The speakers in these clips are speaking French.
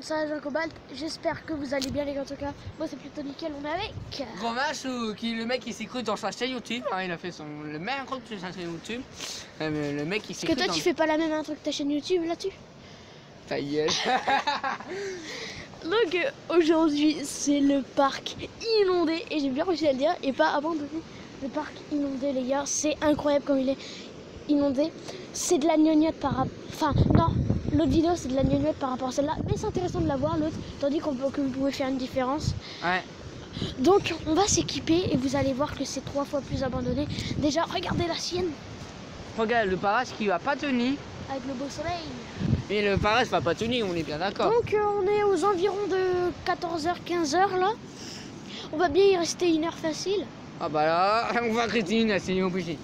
ça Jean Cobalt, j'espère que vous allez bien les gars en tout cas. Moi c'est plutôt nickel, on est avec Romash, le mec il s'écoute dans sa chaîne YouTube, hein, il a fait le même intro que sa chaîne YouTube. Le mec il s'écoute. Parce que toi tu fais pas la même intro que ta chaîne YouTube là-dessus. Ta gueule. Donc aujourd'hui c'est le parc inondé et j'ai bien réussi à le dire et pas abandonné. Le parc inondé les gars, c'est incroyable comme il est inondé. C'est de la gnognotte par rapport... Enfin non, l'autre vidéo c'est de la gnognotte par rapport à celle-là, mais c'est intéressant de la voir l'autre, tandis que vous pouvez faire une différence. Ouais. Donc on va s'équiper et vous allez voir que c'est 3 fois plus abandonné. Déjà regardez la sienne. Regarde le parage qui va pas tenir. Avec le beau soleil. Et le parage va pas tenir, on est bien d'accord. Donc on est aux environs de 14h, 15h là. On va bien y rester 1 heure facile. Ah bah là, on va rester une, c'est obligé.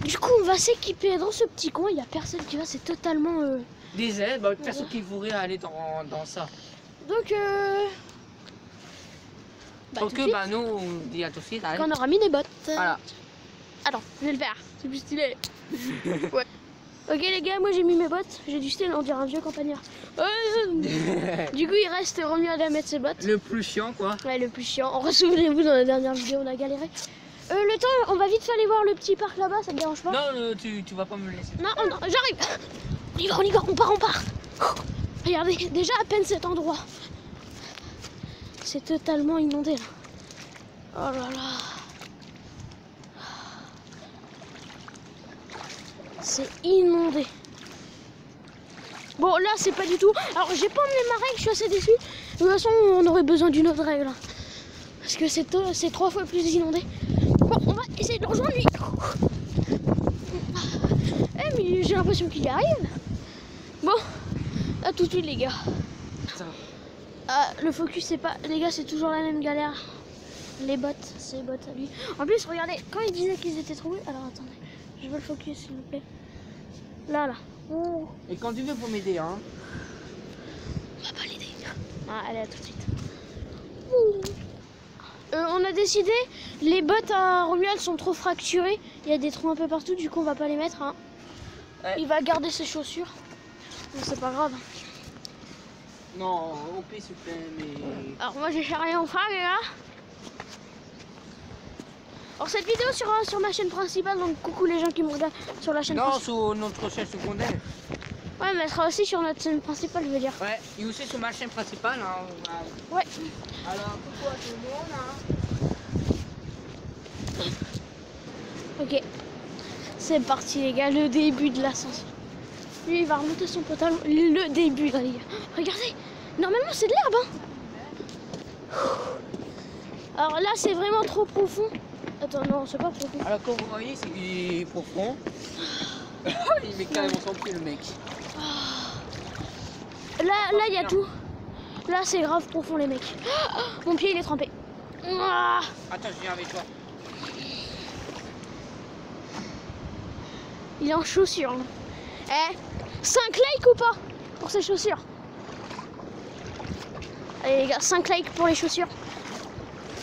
Du coup on va s'équiper dans ce petit coin, il n'y a personne qui va, c'est totalement... Des ailes, bah, personne qui voudrait aller dans ça. Donc bah nous on dit à tout de suite, allez. Quand on aura mis des bottes. Voilà. Attends, je vais le faire, c'est plus stylé. Ouais. Ok les gars, moi j'ai mis mes bottes, j'ai du style, on dirait un vieux campagnard. Du coup il reste Romuald à mettre ses bottes. Le plus chiant quoi. Ouais, le plus chiant. Souvenez-vous dans la dernière vidéo on a galéré. Le temps, on va vite aller voir le petit parc là-bas, ça te dérange pas? Non, tu vas pas me laisser. Non, j'arrive. On y va, on part. Regardez, déjà à peine cet endroit. C'est totalement inondé là. Oh là là. C'est inondé. Bon là c'est pas du tout. Alors j'ai pas emmené ma règle, je suis assez déçue. De toute façon on aurait besoin d'une autre règle. Parce que c'est 3 fois plus inondé. Bon on va essayer de le rejoindre lui. Eh mais j'ai l'impression qu'il y arrive. Bon, à tout de suite les gars. Ah, le focus c'est pas... Les gars c'est toujours la même galère. Les bottes, c'est les bottes à lui. En plus regardez, quand il disait qu'ils étaient trouvés... Alors attendez, je veux le focus s'il vous plaît. Là. Ouh. Et quand tu veux pour m'aider hein. On va pas l'aider. Ah, allez à tout de suite. Ouh. On a décidé, les bottes à Romuald sont trop fracturées. Il y a des trous un peu partout, du coup on va pas les mettre. Hein. Ouais. Il va garder ses chaussures. Mais c'est pas grave. Non, OP s'il te plaît, mais... Alors moi j'ai rien en frag là. Alors cette vidéo sera sur ma chaîne principale, donc coucou les gens qui me regardent sur la chaîne principale. Non, sur notre chaîne secondaire. Ouais, mais elle sera aussi sur notre chaîne principale, je veux dire. Ouais, et aussi sur ma chaîne principale. Hein, ouais. Alors, pourquoi tout le monde hein. Ok. C'est parti les gars, le début de l'ascension. Lui il va remonter son pantalon. Le début là les gars. Regardez, normalement c'est de l'herbe hein. Alors là c'est vraiment trop profond. Attends non c'est pas profond. Alors comme vous voyez c'est profond. Il met carrément son pied le mec. Là il y a tout. Là c'est grave profond les mecs. Mon pied il est trempé. Attends je viens avec toi. Il est en chaussures. Hein. Eh, 5 likes ou pas pour ces chaussures? Allez les gars, 5 likes pour les chaussures.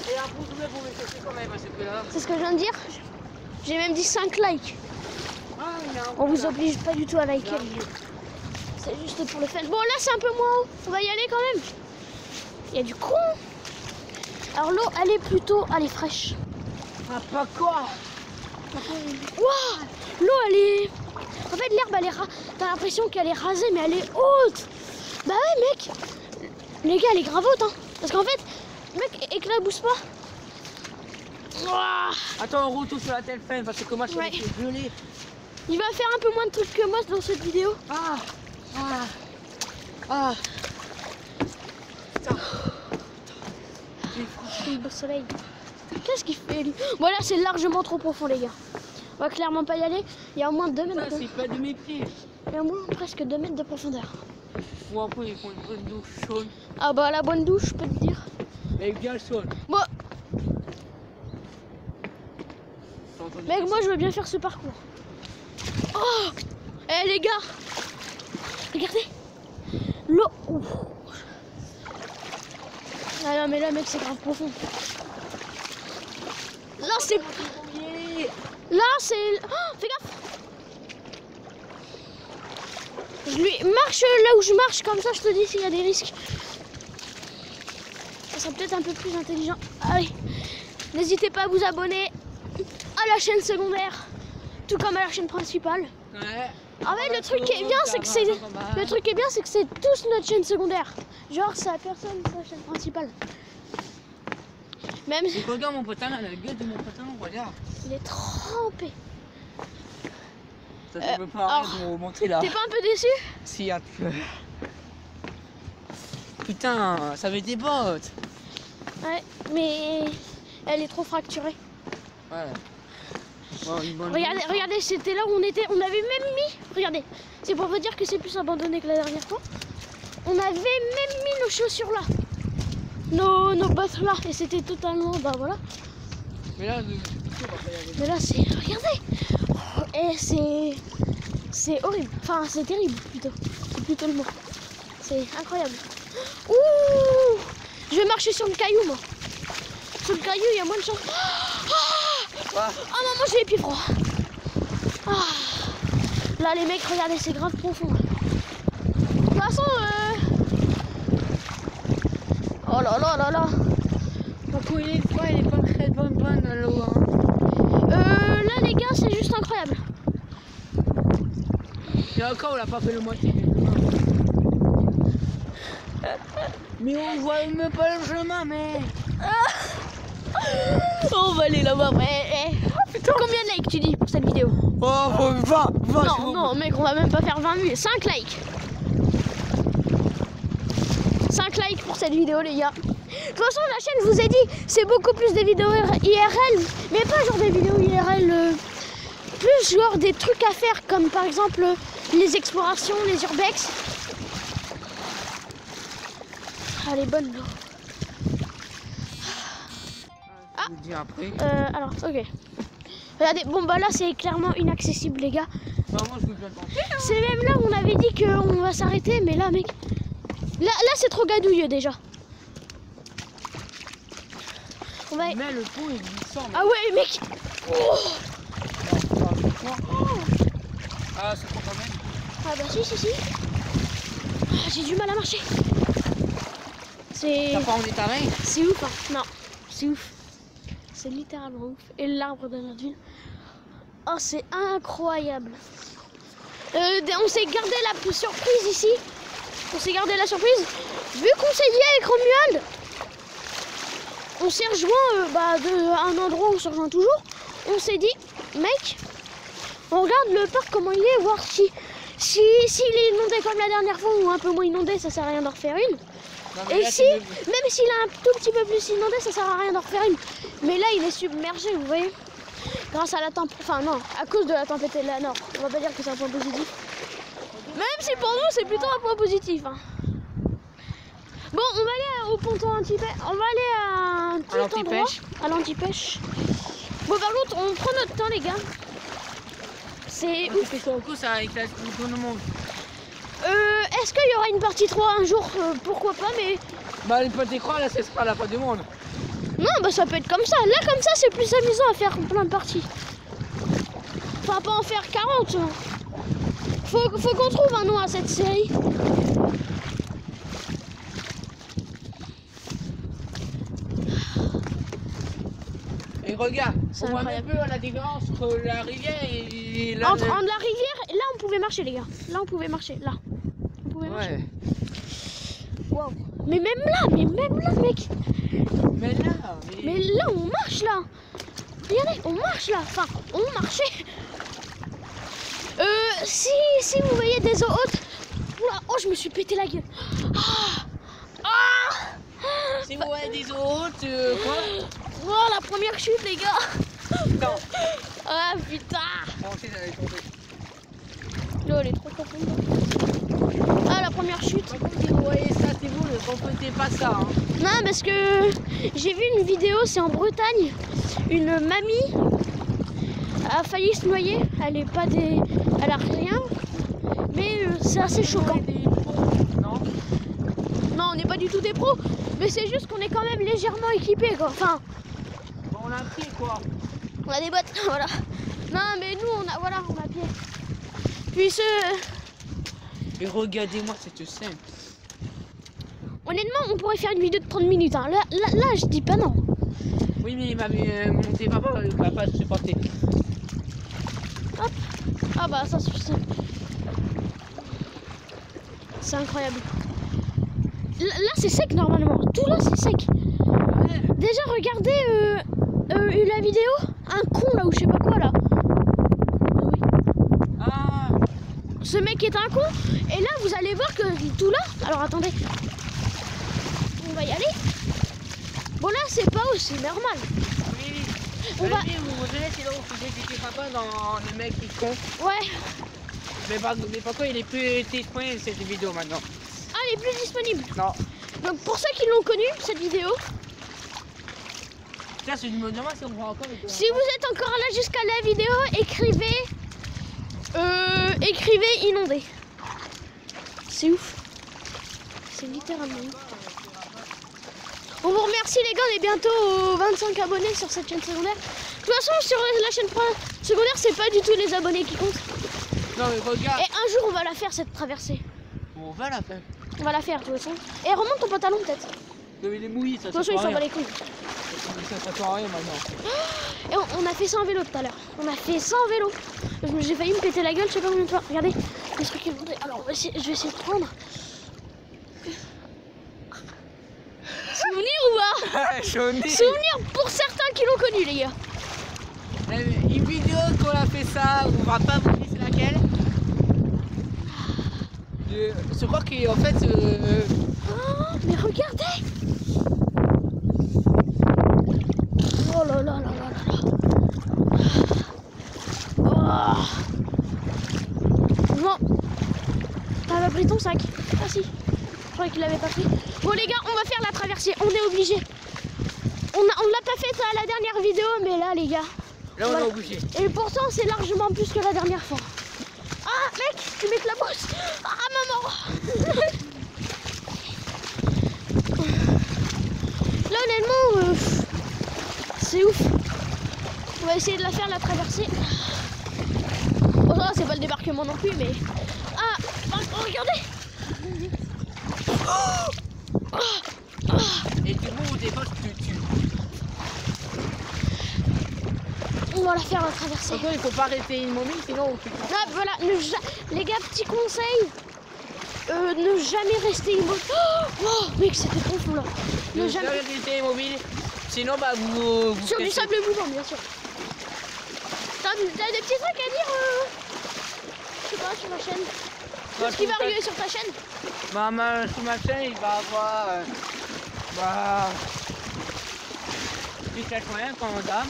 Et un pouce bleu pour mes chaussures quand même, là. C'est ce que je viens de dire. J'ai même dit 5 likes. On vous oblige pas du tout à liker. C'est juste pour le fun. Bon là c'est un peu moins haut. On va y aller quand même. Il y a du con. Alors l'eau elle est plutôt... Elle est fraîche. Ah pas quoi. Waouh, l'eau elle est... En fait l'herbe elle est... T'as l'impression qu'elle est rasée mais elle est haute. Bah ouais mec. Les gars elle est grave haute hein. Parce qu'en fait, mec éclabousse pas. Ouah. Attends on retourne sur la téléphone parce que moi je suis gelé. Il va faire un peu moins de trucs que moi dans cette vidéo. Putain. Le beau soleil. Qu'est-ce qu'il fait lui? Bon là c'est largement trop profond les gars. On va clairement pas y aller. Il y a au moins 2 mètres. Ça c'est pas de mes pieds. Il y a au moins presque 2 mètres de profondeur. Ou après ils font une bonne douche chaude. Ah bah la bonne douche je peux te dire. Et bien chaude. Bon. Mec moi je veux bien faire ce parcours. Oh. Eh les gars. Regardez. L'eau. Ah non mais là mec c'est grave profond. Là c'est... Là c'est... Oh, fais gaffe. Je lui marche là où je marche, comme ça je te dis s'il y a des risques. Ça sera peut-être un peu plus intelligent. Allez, n'hésitez pas à vous abonner à la chaîne secondaire, tout comme à la chaîne principale. Ouais. Ah ouais, le truc qui est bien, c'est que c'est tous notre chaîne secondaire. Genre, ça personne sa chaîne principale. Même si Regarde mon potin, là, la gueule de mon potin, regarde. il est trempé. Ça ne peut pas de remonter là. T'es pas un peu déçu? Si, un peu. Putain, ça avait des bottes. Ouais, mais elle est trop fracturée. Ouais. Bon, Regardez, c'était là où on était. On avait même mis. Regardez, c'est pour vous dire que c'est plus abandonné que la dernière fois. On avait même mis nos chaussures là. Nos bottes là. Et c'était totalement. Bah voilà. Mais là, c'est. Regardez. Et c'est horrible. Enfin, c'est terrible plutôt. C'est plutôt le mot. C'est incroyable. Ouh! Je vais marcher sur le caillou, moi. Sur le caillou, il y a moins de chance. Ah maman, j'ai les pieds froids. Ah. Là, les mecs, regardez, c'est grave profond. De toute façon, oh là là là là. Donc, il est froid, il est pas très bonne l'eau. Hein. Là, les gars, c'est juste incroyable. Et encore, on l'a pas fait le moitié. Mais on voit même pas le chemin, mec. On va aller là-bas. Combien de likes tu dis pour cette vidéo? Oh, 20. Non, mec, on va même pas faire 20 000. 5 likes. 5 likes pour cette vidéo, les gars. De toute façon, la chaîne, je vous ai dit, c'est beaucoup plus des vidéos IRL, mais pas genre des vidéos IRL, plus genre des trucs à faire, comme par exemple les explorations, les urbex. Ah, les bonnes l'eau. Ah. Je vous dis après. Alors, ok. Regardez, bon bah là c'est clairement inaccessible, les gars. Bah, moi je veux bien tenter. Hein. C'est même là où on avait dit qu'on va s'arrêter, mais là, mec, là c'est trop gadouilleux déjà. On va... Mais le pont il descend. Ah ouais, mec. Oh. Ah, c'est pas quand même. Ah bah si. Ah, j'ai du mal à marcher. C'est... T'as pas envie de ta main? C'est ouf, hein. Non, c'est ouf. C'est littéralement ouf. Et l'arbre de notre ville. Oh, c'est incroyable. On s'est gardé la surprise ici. On s'est gardé la surprise. Vu qu'on s'est dit avec Romuald, on s'est rejoint un endroit où on se rejoint toujours. On s'est dit, mec, on regarde le parc comment il est, voir s'il est inondé comme la dernière fois ou un peu moins inondé, ça sert à rien d'en refaire une. Non, Et là, si, même s'il est un tout petit peu plus inondé, ça sert à rien d'en refaire une. Mais là, il est submergé, vous voyez. Grâce à la tempête, enfin non, à cause de la tempête de la Nord. On va pas dire que c'est un point positif. Même si pour nous, c'est plutôt un point positif. Hein. Bon, on va aller au ponton anti-pêche. On va aller à un petit endroit, à l'anti-pêche. Bon, par contre, on prend notre temps, les gars. C'est ouf. Ça éclate tout le monde. Est-ce qu'il y aura une partie 3 un jour? Pourquoi pas, mais... Bah, les petits croix, là, ce sera la fin du monde. Non, bah ça peut être comme ça. Là, comme ça, c'est plus amusant à faire plein de parties. Enfin, pas en faire 40. Faut qu'on trouve un nom à cette série. Et regarde, C'est on voit un incroyable. peu la différence entre la rivière et la... Entre la rivière, là, on pouvait marcher, les gars. Là, on pouvait marcher. Là. On pouvait marcher. Ouais. Wow. Mais même là, mec. Mais là, Mais là, on marche, là. Regardez, on marche, là. Enfin, on marchait. Si vous voyez des eaux hautes... Oula, oh, je me suis pété la gueule. si vous voyez des eaux hautes, quoi? Oh, la première chute, les gars. Non. Ah, putain. Bon, c'est d'aller tomber. L'eau, elle est trop profonde. Ah, la première chute. Par contre, si vous voyez ça, c'est vous, ne comprenez pas ça. Hein. Non, parce que j'ai vu une vidéo, c'est en Bretagne. Une mamie a failli se noyer. Elle est pas des... Elle a rien. Mais c'est assez choquant. Non, on n'est pas du tout des pros. Mais c'est juste qu'on est quand même légèrement équipés, quoi. Enfin... Bon, on a un pied, quoi. On a des bottes, voilà. Non, mais nous, on a pied. Puis Et regardez-moi cette scène. Honnêtement, on pourrait faire une vidéo de 30 minutes. Hein. Là, je dis pas non. Oui, mais il m'a monté papa, il va pas supporter. Hop. Ah bah ça suffit. C'est incroyable. Là c'est sec normalement. Tout là c'est sec. Ouais. Déjà regardez la vidéo. Un con là ou je sais pas quoi là. Oui. Ah. Ce mec est un con. Et là vous allez voir que tout là. Alors attendez. On va y aller. Bon là c'est pas aussi normal. Oui. On va... Vous verrez sinon vous faisiez papa dans le mec qui compte. Ouais. Mais pourquoi il est plus disponible cette vidéo maintenant? Ah elle est plus disponible. Non. Donc pour ceux qui l'ont connu cette vidéo. Tiens, je me demande si on voit encore. Si vous êtes encore là jusqu'à la vidéo, écrivez inondé. C'est ouf. C'est littéralement ouf. On vous remercie les gars, on est bientôt aux 25 abonnés sur cette chaîne secondaire. De toute façon sur la chaîne secondaire c'est pas du tout les abonnés qui comptent. Non mais regarde. Et un jour on va la faire cette traversée. On va la faire. On va la faire de toute façon. Et remonte ton pantalon peut-être. Non mais il est mouillé, ça. De toute façon il s'en bat les couilles. Ça sert à rien maintenant. Et on a fait ça en vélo tout à l'heure. On a fait ça en vélo. J'ai failli me péter la gueule, je sais pas combien de fois. Regardez, le truc est monté. Alors je vais essayer de prendre. Souvenir ou pas? Souvenir pour certains qui l'ont connu les gars. Une vidéo qu'on a fait ça, on va pas vous dire c'est laquelle. Je crois qu'en fait... Oh, mais regardez. Oh là là là là là. Oh. Bon. T'avais pris ton sac? Ah si. Je croyais qu'il l'avait pas pris. Bon les gars, on va faire la traversée. On est obligé. On l'a pas fait à la dernière vidéo, mais là les gars. Là on est obligé. Et pourtant c'est largement plus que la dernière fois. Ah mec, tu m'éclabousses. Ah maman. Là honnêtement, c'est ouf. On va essayer de la faire la traversée. Bon ça c'est pas le débarquement non plus, mais... Ah, regardez. Et du coup au départ tu... On va la faire la traversée. Il faut pas rester immobile sinon... Ah, voilà, les gars, petit conseil. Ne jamais rester immobile. Oh mec, c'était profond là. Ne jamais rester immobile, sinon bah vous sur du sable mouvant, bien sûr. T'as des petits trucs à dire je sais pas, sur ma chaîne. Qu'est-ce qui va arriver sur ta chaîne? Sur ma chaîne, il va avoir... du cachement comme dame.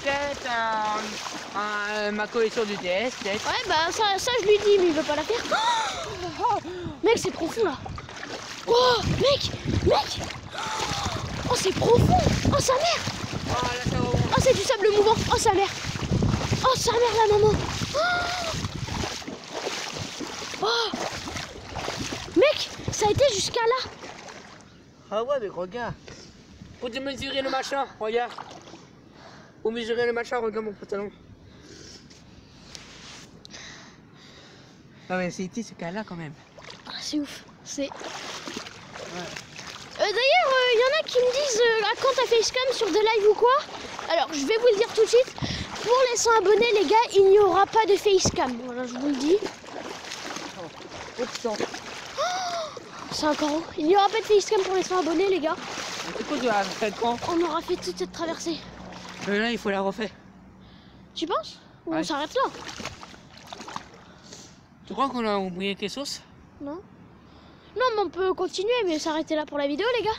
Peut-être ma collection du DS, peut-être. Ouais, bah ça je lui dis, mais il veut pas la faire. Oh mec, c'est profond là. Oh, mec. Oh, c'est profond. Oh, sa mère. Oh, c'est du sable mouvant. Oh, sa mère. Oh, sa mère, la maman. Oh. Mec, ça a été jusqu'à là. Ah ouais, mais regarde. Faut te mesurer le machin, regarde. Faut mesurer le machin, regarde mon pantalon. Non mais c'était ce cas-là quand même. Ah, c'est ouf. C'est... Ouais. D'ailleurs, il y en a qui me disent quand t'as facecam sur des lives ou quoi. Alors, je vais vous le dire tout de suite. Pour les 100 abonnés, les gars, il n'y aura pas de facecam. Voilà, je vous le dis. Oh putain. C'est encore haut. Il n'y aura pas de facecam pour les 100 abonnés, les gars. C'est quoi tu as fait quand? On aura fait toute cette traversée. Là, il faut la refaire. Tu penses? Ou ouais. On s'arrête là? Tu crois qu'on a oublié quelque chose? Non. Non, mais on peut continuer, mais s'arrêter là pour la vidéo, les gars.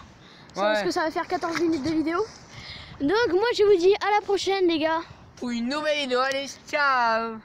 Ouais. Parce que ça va faire 14 minutes de vidéo. Donc, moi, je vous dis à la prochaine, les gars. Pour une nouvelle vidéo. Allez, ciao!